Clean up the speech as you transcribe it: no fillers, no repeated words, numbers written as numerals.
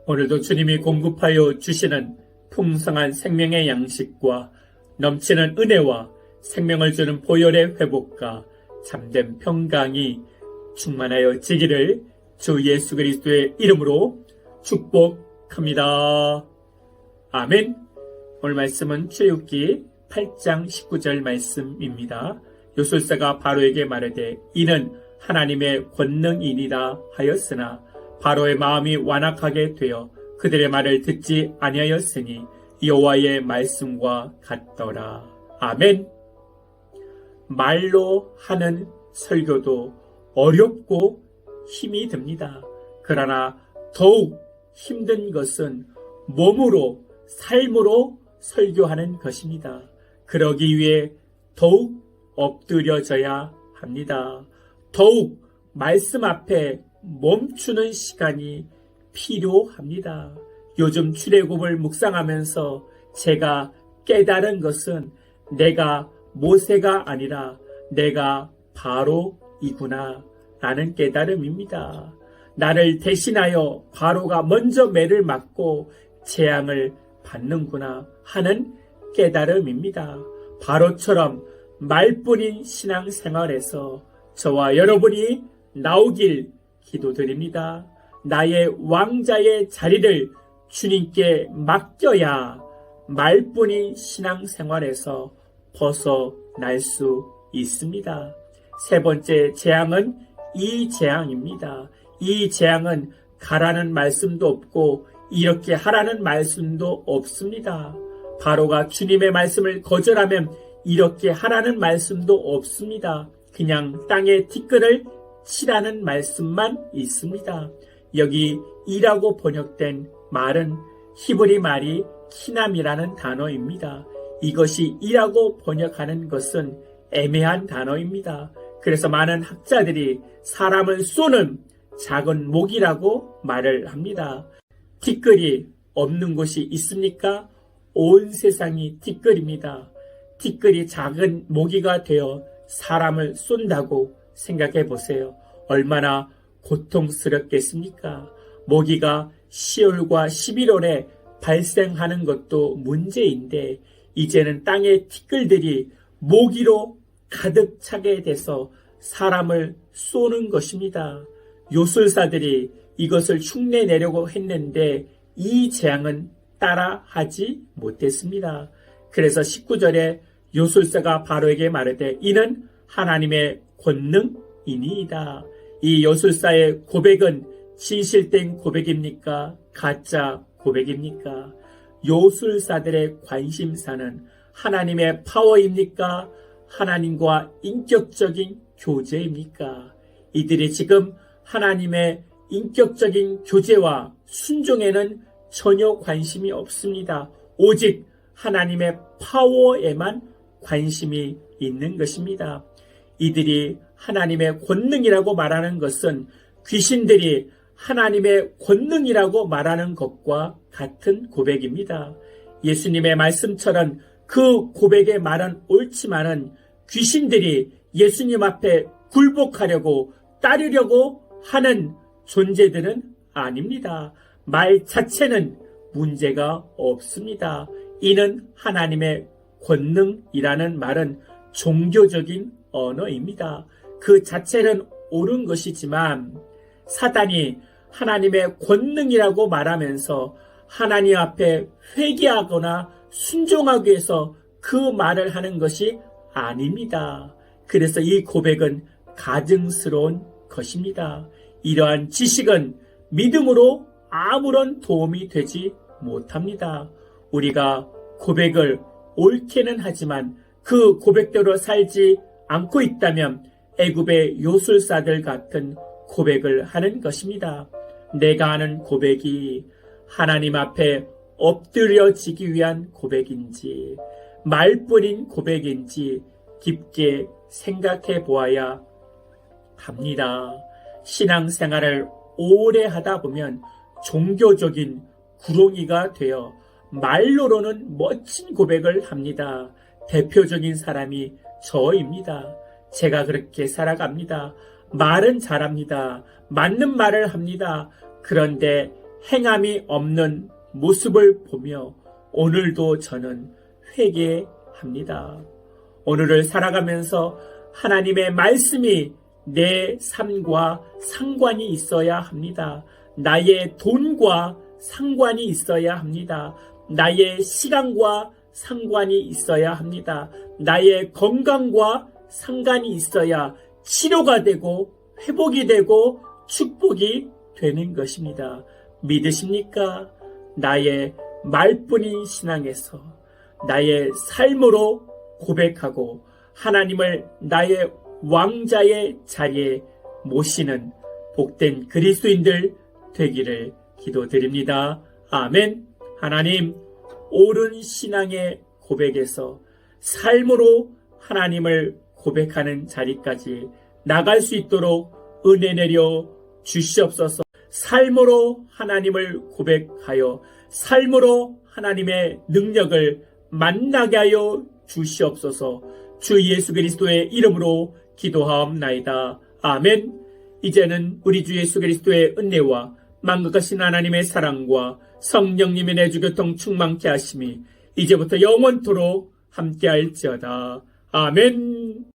오늘도 주님이 공급하여 주시는 풍성한 생명의 양식과 넘치는 은혜와 생명을 주는 보혈의 회복과 참된 평강이 충만하여 지기를 주 예수 그리스도의 이름으로 축복합니다. 아멘. 오늘 말씀은 출애굽기 8장 19절 말씀입니다. 요술사가 바로에게 말하되 이는 하나님의 권능이니라 하였으나 바로의 마음이 완악하게 되어 그들의 말을 듣지 아니하였으니 여호와의 말씀과 같더라. 아멘. 말로 하는 설교도 어렵고 힘이 듭니다. 그러나 더욱 힘든 것은 몸으로, 삶으로 설교하는 것입니다. 그러기 위해 더욱 엎드려져야 합니다. 더욱 말씀 앞에 멈추는 시간이 필요합니다. 요즘 출애굽을 묵상하면서 제가 깨달은 것은 내가 모세가 아니라 내가 바로이구나 라는 깨달음입니다. 나를 대신하여 바로가 먼저 매를 맞고 재앙을 받는구나 하는 깨달음입니다. 바로처럼 말뿐인 신앙생활에서 저와 여러분이 나오길 기도드립니다. 나의 왕자의 자리를 주님께 맡겨야 말뿐인 신앙생활에서 벗어날 수 있습니다. 세 번째 재앙은 이 재앙입니다. 이 재앙은 가라는 말씀도 없고 이렇게 하라는 말씀도 없습니다. 바로가 주님의 말씀을 거절하면 이렇게 하라는 말씀도 없습니다. 그냥 땅에 티끌을 치라는 말씀만 있습니다. 여기 이라고 번역된 말은 히브리 말이 키남이라는 단어입니다. 이것이 이라고 번역하는 것은 애매한 단어입니다. 그래서 많은 학자들이 사람을 쏘는 작은 목이라고 말을 합니다. 티끌이 없는 곳이 있습니까? 온 세상이 티끌입니다. 티끌이 작은 모기가 되어 사람을 쏜다고 생각해 보세요. 얼마나 고통스럽겠습니까? 모기가 10월과 11월에 발생하는 것도 문제인데 이제는 땅의 티끌들이 모기로 가득 차게 돼서 사람을 쏘는 것입니다. 요술사들이 이것을 흉내내려고 했는데 이 재앙은 따라하지 못했습니다. 그래서 19절에 요술사가 바로에게 말하되 이는 하나님의 권능이니이다. 이 요술사의 고백은 진실된 고백입니까? 가짜 고백입니까? 요술사들의 관심사는 하나님의 파워입니까? 하나님과 인격적인 교제입니까? 이들이 지금 하나님의 인격적인 교제와 순종에는 전혀 관심이 없습니다. 오직 하나님의 파워에만 관심이 있는 것입니다. 이들이 하나님의 권능이라고 말하는 것은 귀신들이 하나님의 권능이라고 말하는 것과 같은 고백입니다. 예수님의 말씀처럼 그 고백의 말은 옳지만은 귀신들이 예수님 앞에 굴복하려고 따르려고 하는 존재들은 아닙니다. 말 자체는 문제가 없습니다. 이는 하나님의 권능이라는 말은 종교적인 언어입니다. 그 자체는 옳은 것이지만 사단이 하나님의 권능이라고 말하면서 하나님 앞에 회개하거나 순종하기 위해서 그 말을 하는 것이 아닙니다. 그래서 이 고백은 가증스러운 것입니다. 이러한 지식은 믿음으로 아무런 도움이 되지 못합니다. 우리가 고백을 옳게는 하지만 그 고백대로 살지 않고 있다면 애굽의 요술사들 같은 고백을 하는 것입니다. 내가 하는 고백이 하나님 앞에 엎드려지기 위한 고백인지 말뿐인 고백인지 깊게 생각해 보아야 합니다. 신앙생활을 오래 하다 보면 종교적인 구렁이가 되어 말로는 멋진 고백을 합니다. 대표적인 사람이 저입니다. 제가 그렇게 살아갑니다. 말은 잘합니다. 맞는 말을 합니다. 그런데 행함이 없는 모습을 보며 오늘도 저는 회개합니다. 오늘을 살아가면서 하나님의 말씀이 내 삶과 상관이 있어야 합니다. 나의 돈과 상관이 있어야 합니다. 나의 시간과 상관이 있어야 합니다. 나의 건강과 상관이 있어야 치료가 되고 회복이 되고 축복이 되는 것입니다. 믿으십니까? 나의 말뿐인 신앙에서 나의 삶으로 고백하고 하나님을 나의 왕자의 자리에 모시는 복된 그리스도인들 되기를 기도드립니다. 아멘. 하나님, 옳은 신앙의 고백에서 삶으로 하나님을 고백하는 자리까지 나갈 수 있도록 은혜 내려 주시옵소서. 삶으로 하나님을 고백하여 삶으로 하나님의 능력을 만나게 하여 주시옵소서. 주 예수 그리스도의 이름으로 기도하옵나이다. 아멘. 이제는 우리 주 예수 그리스도의 은혜와 만극하신 하나님의 사랑과 성령님의 내주교통 충만케 하심이 이제부터 영원토록 함께할지어다. 아멘.